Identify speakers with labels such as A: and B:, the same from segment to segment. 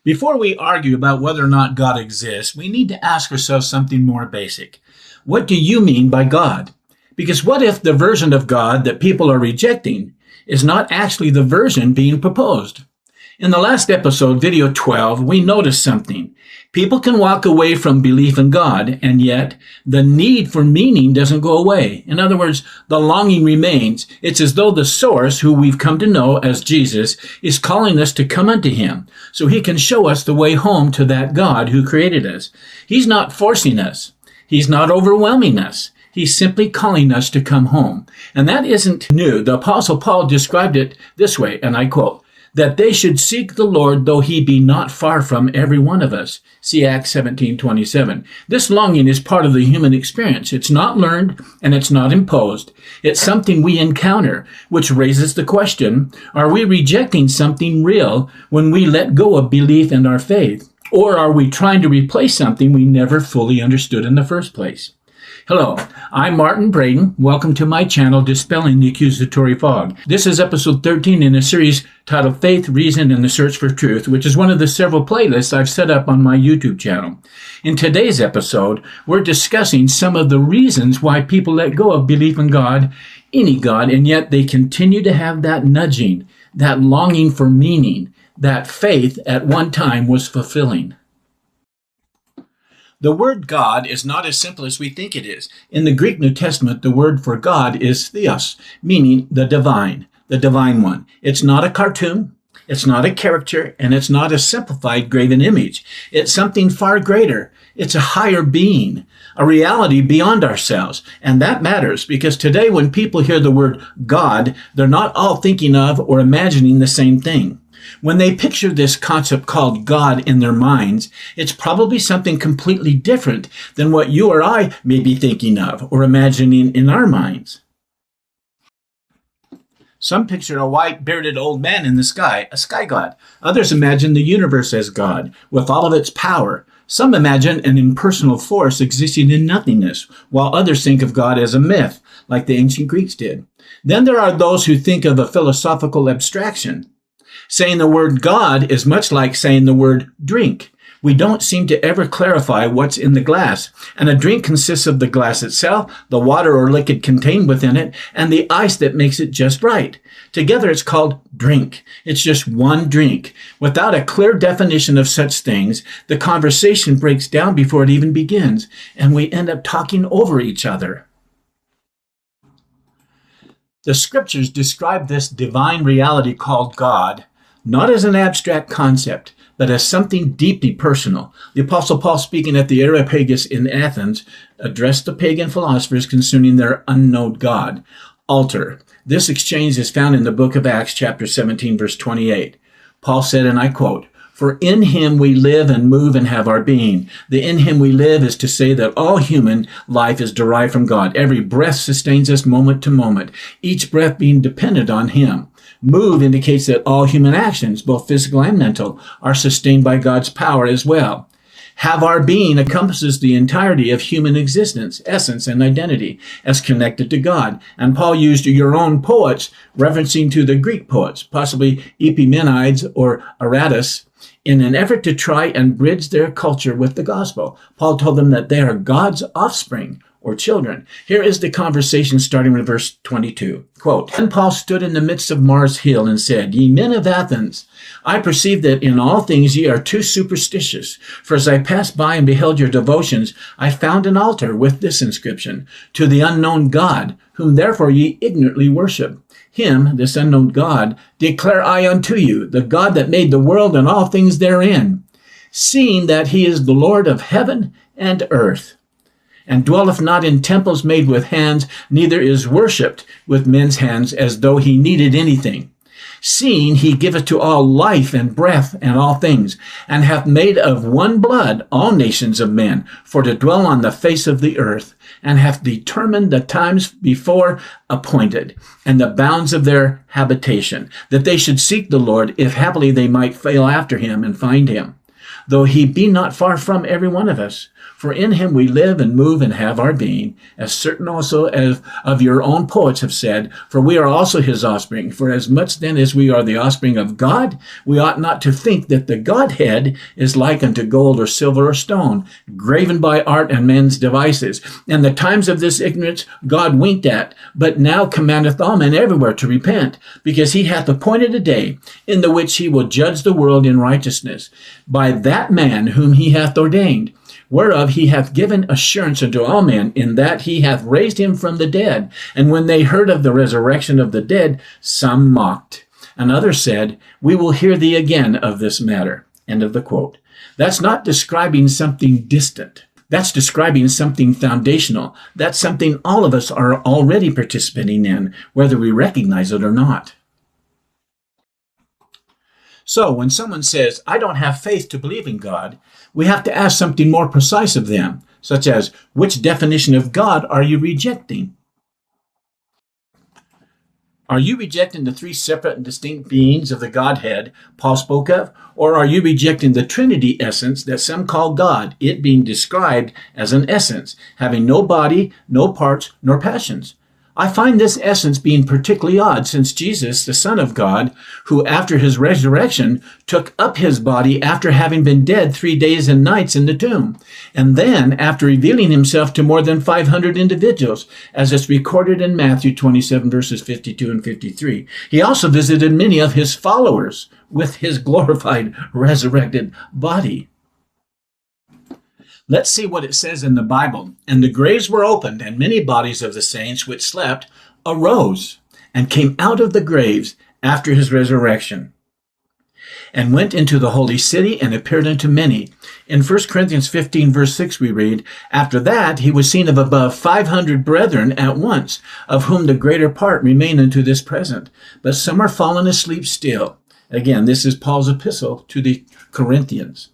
A: Before we argue about whether or not God exists, we need to ask ourselves something more basic. What do you mean by God? Because what if the version of God that people are rejecting is not actually the version being proposed? In the last episode, video 12, we noticed something. People can walk away from belief in God, and yet the need for meaning doesn't go away. In other words, the longing remains. It's as though the source, who we've come to know as Jesus, is calling us to come unto him so he can show us the way home to that God who created us. He's not forcing us. He's not overwhelming us. He's simply calling us to come home. And that isn't new. The Apostle Paul described it this way, and I quote, that they should seek the Lord, though he be not far from every one of us. See Acts 17:27. This longing is part of the human experience. It's not learned and it's not imposed. It's something we encounter, which raises the question, are we rejecting something real when we let go of belief in our faith? Or are we trying to replace something we never fully understood in the first place? Hello, I'm Martin Braden. Welcome to my channel, Dispelling the Accusatory Fog. This is episode 13 in a series titled Faith, Reason, and the Search for Truth, which is one of the several playlists I've set up on my YouTube channel. In today's episode, we're discussing some of the reasons why people let go of belief in God, any God, and yet they continue to have that nudging, that longing for meaning, that faith at one time was fulfilling. The word God is not as simple as we think it is. In the Greek New Testament, the word for God is Theos, meaning the divine one. It's not a cartoon, it's not a caricature, and it's not a simplified graven image. It's something far greater. It's a higher being, a reality beyond ourselves. And that matters because today when people hear the word God, they're not all thinking of or imagining the same thing. When they picture this concept called God in their minds, it's probably something completely different than what you or I may be thinking of or imagining in our minds. Some picture a white, bearded old man in the sky, a sky god. Others imagine the universe as God, with all of its power. Some imagine an impersonal force existing in nothingness, while others think of God as a myth, like the ancient Greeks did. Then there are those who think of a philosophical abstraction. Saying the word God is much like saying the word drink. We don't seem to ever clarify what's in the glass. And a drink consists of the glass itself, the water or liquid contained within it, and the ice that makes it just right. Together it's called drink. It's just one drink. Without a clear definition of such things, the conversation breaks down before it even begins, and we end up talking over each other. The scriptures describe this divine reality called God not as an abstract concept, but as something deeply personal. The Apostle Paul, speaking at the Areopagus in Athens, addressed the pagan philosophers concerning their unknown God, altar. This exchange is found in the book of Acts, chapter 17, verse 28. Paul said, and I quote, "For in him we live and move and have our being." The in him we live is to say that all human life is derived from God. Every breath sustains us moment to moment, each breath being dependent on him. Move indicates that all human actions, both physical and mental, are sustained by God's power as well. Have our being encompasses the entirety of human existence, essence, and identity as connected to God. And Paul used your own poets, referencing to the Greek poets, possibly Epimenides or Aratus, in an effort to try and bridge their culture with the gospel. Paul told them that they are God's offspring, or children. Here is the conversation starting with verse 22. Quote, "Then Paul stood in the midst of Mars Hill and said, Ye men of Athens, I perceive that in all things ye are too superstitious. For as I passed by and beheld your devotions, I found an altar with this inscription, To the unknown God, whom therefore ye ignorantly worship. Him, this unknown God, declare I unto you, the God that made the world and all things therein, seeing that he is the Lord of heaven and earth, and dwelleth not in temples made with hands, neither is worshipped with men's hands as though he needed anything. Seeing he giveth to all life and breath and all things, and hath made of one blood all nations of men, for to dwell on the face of the earth, and hath determined the times before appointed, and the bounds of their habitation, that they should seek the Lord, if happily they might fail after him and find him. Though he be not far from every one of us. For in him we live and move and have our being, as certain also as of your own poets have said, for we are also his offspring. For as much then as we are the offspring of God, we ought not to think that the Godhead is like unto gold or silver or stone, graven by art and men's devices. And the times of this ignorance God winked at, but now commandeth all men everywhere to repent, because he hath appointed a day in the which he will judge the world in righteousness, by that man whom he hath ordained, whereof he hath given assurance unto all men, in that he hath raised him from the dead. And when they heard of the resurrection of the dead, some mocked. And others said, we will hear thee again of this matter. End of the quote. That's not describing something distant. That's describing something foundational. That's something all of us are already participating in, whether we recognize it or not. So when someone says, I don't have faith to believe in God, we have to ask something more precise of them, such as, which definition of God are you rejecting? Are you rejecting the three separate and distinct beings of the Godhead Paul spoke of? Or are you rejecting the Trinity essence that some call God, it being described as an essence, having no body, no parts, nor passions? I find this essence being particularly odd, since Jesus, the Son of God, who after his resurrection took up his body after having been dead 3 days and nights in the tomb, and then after revealing himself to more than 500 individuals, as it's recorded in Matthew 27, verses 52 and 53. He also visited many of his followers with his glorified, resurrected body. Let's see what it says in the Bible. And the graves were opened, and many bodies of the saints which slept arose and came out of the graves after his resurrection, and went into the holy city and appeared unto many. In 1 Corinthians 15, verse 6, we read, after that he was seen of above 500 brethren at once, of whom the greater part remain unto this present, but some are fallen asleep still. Again, this is Paul's epistle to the Corinthians.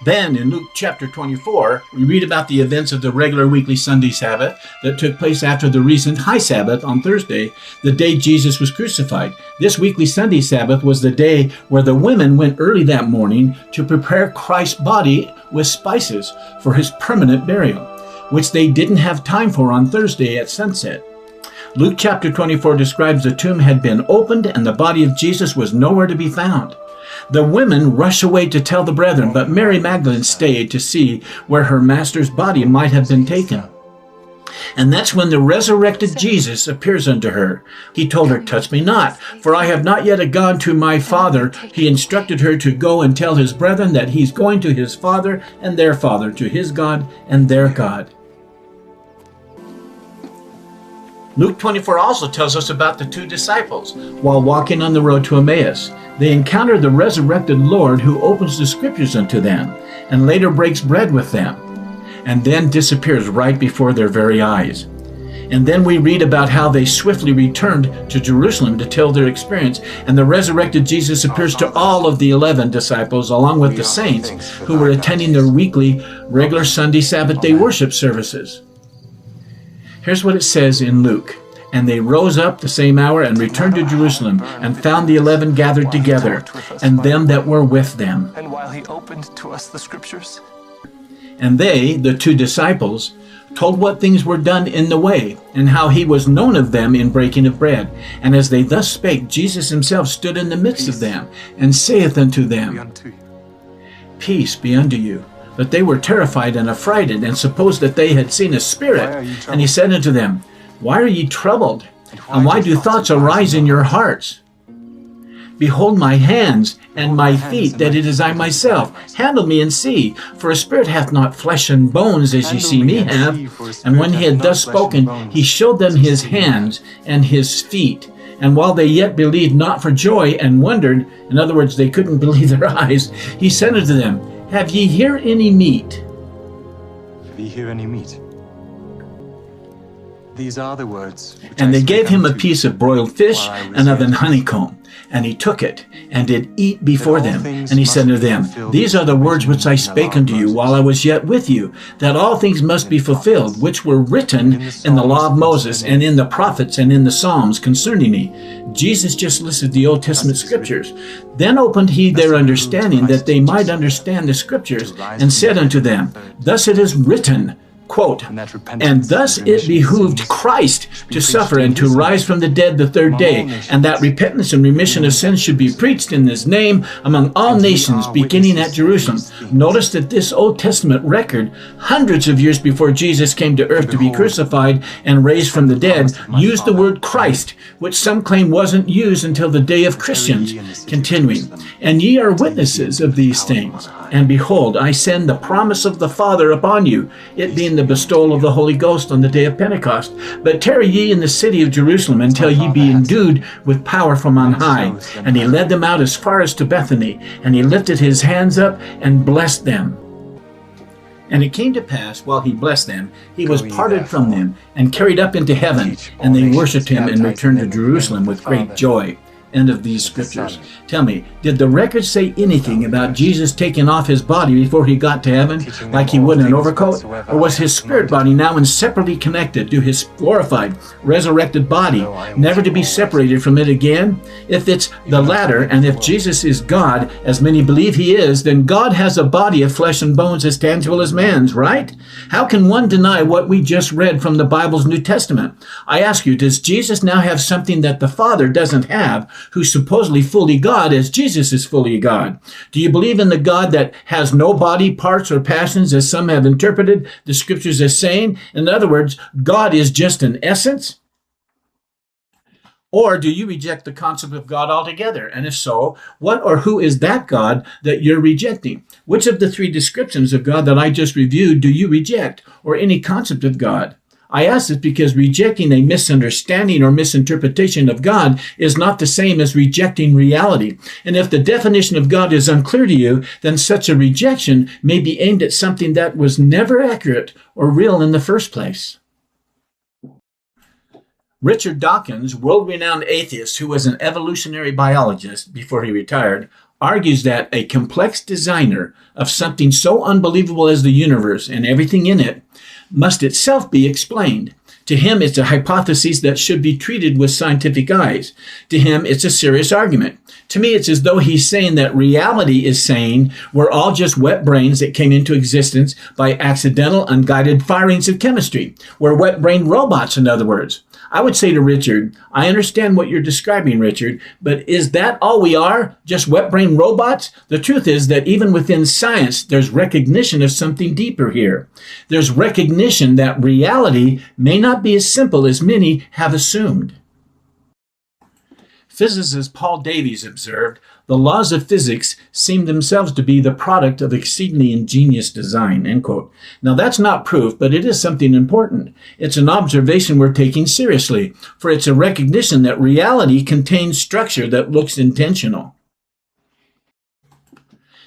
A: Then in Luke chapter 24, we read about the events of the regular weekly Sunday Sabbath that took place after the recent High Sabbath on Thursday, the day Jesus was crucified. This weekly Sunday Sabbath was the day where the women went early that morning to prepare Christ's body with spices for his permanent burial, which they didn't have time for on Thursday at sunset. Luke chapter 24 describes the tomb had been opened and the body of Jesus was nowhere to be found. The women rush away to tell the brethren, but Mary Magdalene stayed to see where her master's body might have been taken. And that's when the resurrected Jesus appears unto her. He told her, touch me not, for I have not yet gone to my Father. He instructed her to go and tell his brethren that he's going to his Father and their Father, to his God and their God. Luke 24 also tells us about the two disciples while walking on the road to Emmaus. They encounter the resurrected Lord, who opens the scriptures unto them and later breaks bread with them and then disappears right before their very eyes. And then we read about how they swiftly returned to Jerusalem to tell their experience, and the resurrected Jesus appears to all of the 11 disciples along with the saints who were attending their weekly regular Sunday Sabbath day worship services. Here's what it says in Luke. And they rose up the same hour and returned to Jerusalem, and found the 11 gathered together, and them that were with them.
B: And while he opened to us the scriptures.
A: And they, the two disciples, told what things were done in the way, and how he was known of them in breaking of bread. And as they thus spake, Jesus himself stood in the midst of them, and saith unto them, Peace be unto you. But they were terrified and affrighted, and supposed that they had seen a spirit. And he said unto them, Why are ye troubled? And why do thoughts arise in your hearts? Behold my hands and my feet, that it is I myself. Handle me and see, for a spirit hath not flesh and bones, as ye see me have. And when he had thus spoken, he showed them his hands and his feet. And while they yet believed not for joy and wondered, in other words, they couldn't believe their eyes, he said unto them, Have ye here any meat?
B: Have ye here any meat? These are the words.
A: And they gave him a piece of broiled fish and of an honeycomb. And he took it, and did eat before them. And he said unto them, These are the words which I spake unto you while I was yet with you, that all things must be fulfilled, which were written in the law of Moses, and in the prophets, and in the Psalms concerning me. Jesus just listed the Old Testament scriptures. Then opened he their understanding, that they might understand the scriptures, and said unto them, Thus it is written, quote, and thus it behooved Christ to suffer and to rise from the dead the third day, and that repentance and remission of sins should be preached in his name among all nations, beginning at Jerusalem. Notice that this Old Testament record, hundreds of years before Jesus came to earth to be crucified and raised from the dead, used the word Christ, which some claim wasn't used until the day of Christians. Continuing, and ye are witnesses of these things. And behold, I send the promise of the Father upon you, it being the bestowal of the Holy Ghost on the day of Pentecost. But tarry ye in the city of Jerusalem until ye be endued with power from on high. And he led them out as far as to Bethany, and he lifted his hands up and blessed them. And it came to pass, while he blessed them, he was parted from them, and carried up into heaven, and they worshipped him, and returned to Jerusalem with great joy. End of these scriptures. Tell me, did the record say anything about Jesus taking off his body before he got to heaven, like he would in an overcoat? Or was his spirit body now inseparably connected to his glorified, resurrected body, never to be separated from it again? If it's the latter, and if Jesus is God, as many believe he is, then God has a body of flesh and bones as tangible as man's, right? How can one deny what we just read from the Bible's New Testament? I ask you, does Jesus now have something that the Father doesn't have, who's supposedly fully God, as Jesus is fully God? Do you believe in the God that has no body, parts, or passions, as some have interpreted the scriptures as saying? In other words, God is just an essence? Or do you reject the concept of God altogether? And if so, what or who is that God that you're rejecting? Which of the three descriptions of God that I just reviewed do you reject, or any concept of God? I ask this because rejecting a misunderstanding or misinterpretation of God is not the same as rejecting reality. And if the definition of God is unclear to you, then such a rejection may be aimed at something that was never accurate or real in the first place. Richard Dawkins, world-renowned atheist who was an evolutionary biologist before he retired, argues that a complex designer of something so unbelievable as the universe and everything in it must itself be explained. To him, it's a hypothesis that should be treated with scientific eyes. To him, it's a serious argument. To me, it's as though he's saying that reality is saying we're all just wet brains that came into existence by accidental, unguided firings of chemistry. We're wet-brained robots, in other words. I would say to Richard, I understand what you're describing, Richard, but is that all we are? Just wet-brained robots? The truth is that even within science, there's recognition of something deeper here. There's recognition that reality may not be as simple as many have assumed. Physicist Paul Davies observed, the laws of physics seem themselves to be the product of exceedingly ingenious design, end quote. Now that's not proof, but it is something important. It's an observation we're taking seriously, for it's a recognition that reality contains structure that looks intentional.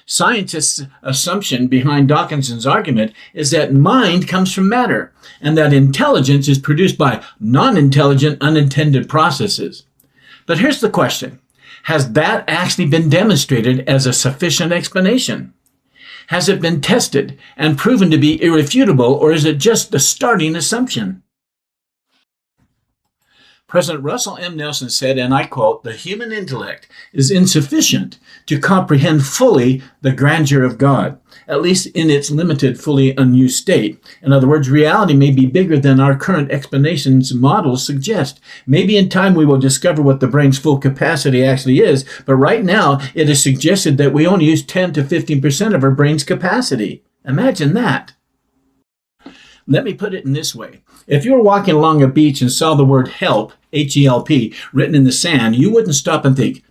A: Scientists' assumption behind Dawkins's argument is that mind comes from matter, and that intelligence is produced by non-intelligent, unintended processes. But here's the question. Has that actually been demonstrated as a sufficient explanation? Has it been tested and proven to be irrefutable, or is it just the starting assumption? President Russell M. Nelson said, and I quote, the human intellect is insufficient to comprehend fully the grandeur of God, at least in its limited, fully unused state. In other words, reality may be bigger than our current explanations models suggest. Maybe in time we will discover what the brain's full capacity actually is, but right now it is suggested that we only use 10 to 15% of our brain's capacity. Imagine that. Let me put it in this way. If you were walking along a beach and saw the word help, H-E-L-P, written in the sand, you wouldn't stop and think,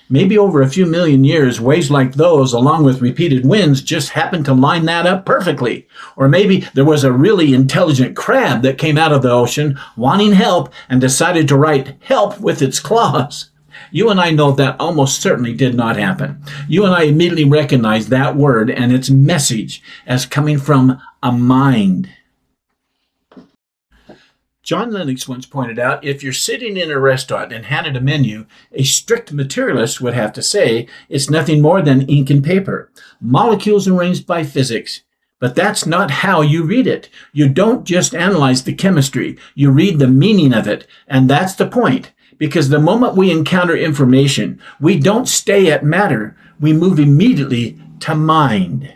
A: maybe over a few million years, waves like those, along with repeated winds, just happened to line that up perfectly. Or maybe there was a really intelligent crab that came out of the ocean wanting help and decided to write help with its claws. You and I know that almost certainly did not happen. You and I immediately recognize that word and its message as coming from a mind. John Lennox once pointed out, if you're sitting in a restaurant and handed a menu, a strict materialist would have to say it's nothing more than ink and paper, molecules arranged by physics. But that's not how you read it. You don't just analyze the chemistry, you read the meaning of it. And that's the point, because the moment we encounter information, we don't stay at matter, we move immediately to mind.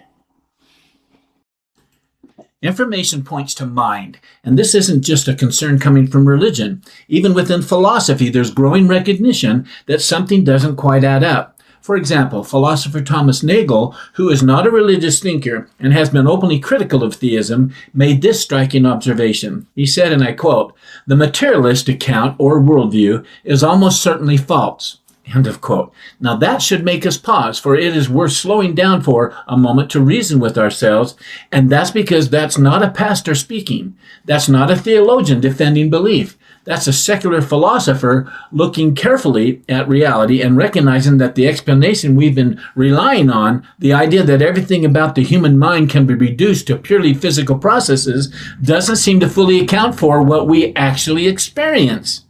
A: Information points to mind, and this isn't just a concern coming from religion. Even within philosophy, there's growing recognition that something doesn't quite add up. For example, philosopher Thomas Nagel, who is not a religious thinker and has been openly critical of theism, made this striking observation. He said, and I quote, "The materialist account or worldview is almost certainly false." End of quote. Now that should make us pause, for it is worth slowing down for a moment to reason with ourselves, and that's because that's not a pastor speaking. That's not a theologian defending belief. That's a secular philosopher looking carefully at reality and recognizing that the explanation we've been relying on, the idea that everything about the human mind can be reduced to purely physical processes, doesn't seem to fully account for what we actually experience.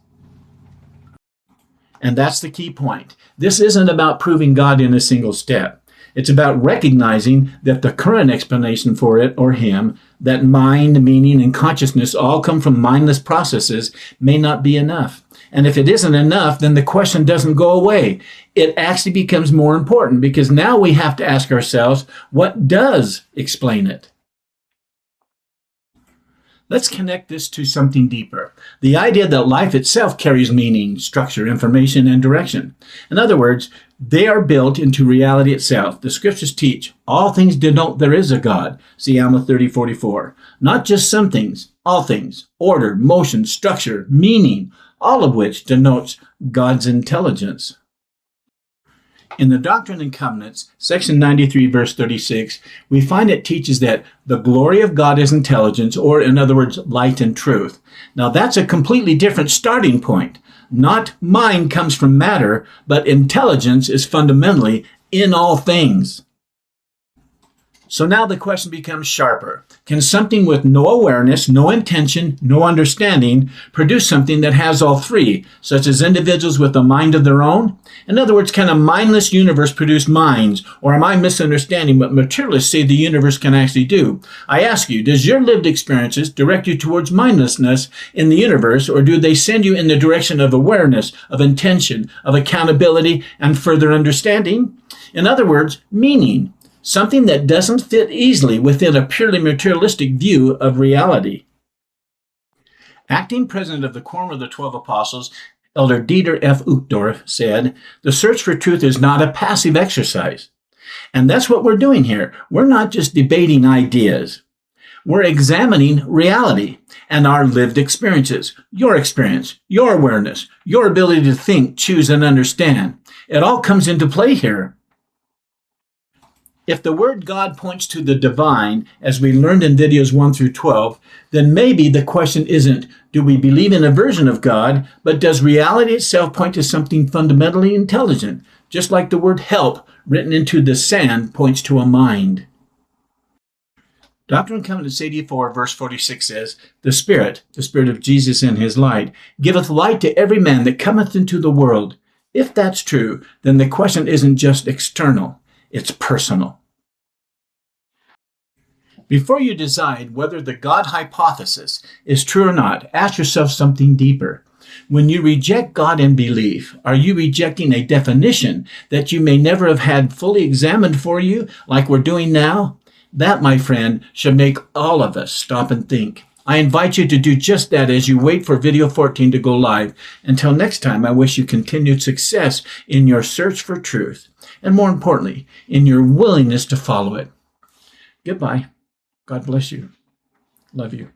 A: And that's the key point. This isn't about proving God in a single step. It's about recognizing that the current explanation for it or him, that mind, meaning, and consciousness all come from mindless processes, may not be enough. And if it isn't enough, then the question doesn't go away. It actually becomes more important, because now we have to ask ourselves, what does explain it? Let's connect this to something deeper. The idea that life itself carries meaning, structure, information, and direction. In other words, they are built into reality itself. The scriptures teach all things denote there is a God. See Alma 30:44. Not just some things, all things. Order, motion, structure, meaning, all of which denotes God's intelligence. In the Doctrine and Covenants, section 93, verse 36, we find it teaches that the glory of God is intelligence, or in other words, light and truth. Now that's a completely different starting point. Not mind comes from matter, but intelligence is fundamentally in all things. So now the question becomes sharper. Can something with no awareness, no intention, no understanding produce something that has all three, such as individuals with a mind of their own? In other words, can a mindless universe produce minds? Or am I misunderstanding what materialists say the universe can actually do? I ask you, does your lived experiences direct you towards mindlessness in the universe, or do they send you in the direction of awareness, of intention, of accountability, and further understanding? In other words, meaning. Something that doesn't fit easily within a purely materialistic view of reality. Acting president of the Quorum of the 12 Apostles, Elder Dieter F. Uchtdorf, said, "The search for truth is not a passive exercise." And that's what we're doing here. We're not just debating ideas. We're examining reality and our lived experiences, your experience, your awareness, your ability to think, choose, and understand. It all comes into play here. If the word God points to the divine, as we learned in videos 1 through 12, then maybe the question isn't, do we believe in a version of God, but does reality itself point to something fundamentally intelligent, just like the word help written into the sand points to a mind? Doctrine and Covenants 84, verse 46 says, the Spirit of Jesus in his light, giveth light to every man that cometh into the world. If that's true, then the question isn't just external, it's personal. Before you decide whether the God hypothesis is true or not, ask yourself something deeper. When you reject God in belief, are you rejecting a definition that you may never have had fully examined for you, like we're doing now? That, my friend, should make all of us stop and think. I invite you to do just that as you wait for video 14 to go live. Until next time, I wish you continued success in your search for truth, and more importantly, in your willingness to follow it. Goodbye. God bless you. Love you.